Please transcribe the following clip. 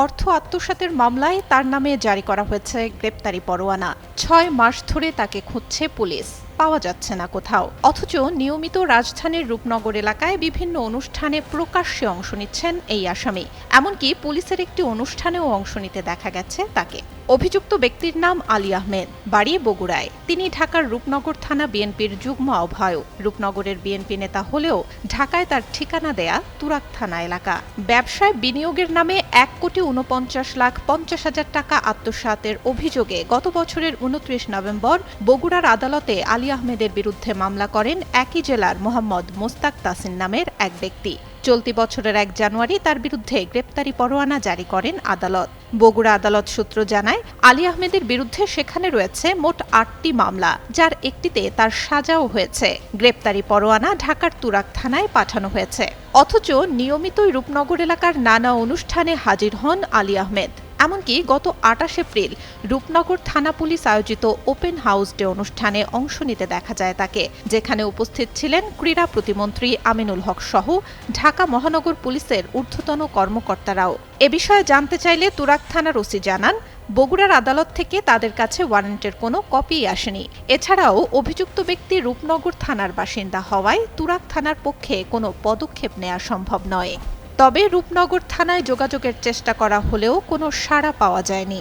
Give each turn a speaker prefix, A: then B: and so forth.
A: অর্থ আত্মসাতের মামলায় তার নামে জারি করা হয়েছে গ্রেপ্তারি পরোয়ানা। ৬ মাস ধরে তাকে খুঁজছে পুলিশ, পাওয়া যাচ্ছে না কোথাও। অথচ নিয়মিত রাজধানীর রূপনগর এলাকায় বিভিন্ন অনুষ্ঠানে প্রকাশ্যে অংশ নিচ্ছেন এই আসামি। এমনকি পুলিশের একটি অনুষ্ঠানেও অংশ নিতে দেখা গেছে তাকে। অভিযুক্ত ব্যক্তির নাম আলী আহমেদ, বাড়ি বগুড়ায়। তিনি ঢাকার রূপনগর থানা বিএনপির যুগ্ম আহ্বায়ক। রূপনগরের বিএনপি নেতা হলেও ঢাকায় তার ঠিকানা দেয়া তুরাগ থানা এলাকা। ব্যবসায় বিনিয়োগের নামে ১,৪৯,৫০,০০০ টাকা আত্মসাতের অভিযোগে গত বছরের ২৯ নভেম্বর বগুড়ার আদালতে আলী আহমেদের বিরুদ্ধে মামলা করেন একই জেলার মোহাম্মদ মোস্তাক তাসিন নামের এক ব্যক্তি। চলতি বছরের ১ জানুয়ারি তার বিরুদ্ধে গ্রেপ্তারি পরোয়ানা জারি করেন আদালত। বগুড়া আদালত সূত্র জানায়, আলী আহমেদের বিরুদ্ধে সেখানে রয়েছে মোট ৮টি মামলা, যার একটিতে তার সাজাও হয়েছে। গ্রেপ্তারি পরোয়ানা ঢাকার তুরাগ থানায় পাঠানো হয়েছে। অথচ নিয়মিতই রূপনগর এলাকার নানা অনুষ্ঠানে হাজির হন আলী আহমেদ। এমনকি গত ২৮ এপ্রিল রূপনগর থানা পুলিশ আয়োজিত ওপেন হাউস ডে অনুষ্ঠানে অংশ নিতে দেখা যায় তাকে, যেখানে উপস্থিত ছিলেন ক্রীড়া প্রতিমন্ত্রী আমিনুল হক সহ ঢাকা মহানগর পুলিশের ঊর্ধ্বতন কর্মকর্তারাও। এ বিষয়ে জানতে চাইলে তুরাগ থানার ওসি জানান, বগুড়ার আদালত থেকে তাদের কাছে ওয়ারেন্টের কোনো কপি আসেনি। এছাড়াও অভিযুক্ত ব্যক্তি রূপনগর থানার বাসিন্দা হওয়ায় তুরাগ থানার পক্ষে কোনো পদক্ষেপ নেওয়া সম্ভব নয়। তবে রূপনগর থানায় যোগাযোগের চেষ্টা করা হলেও কোনো সাড়া পাওয়া যায়নি।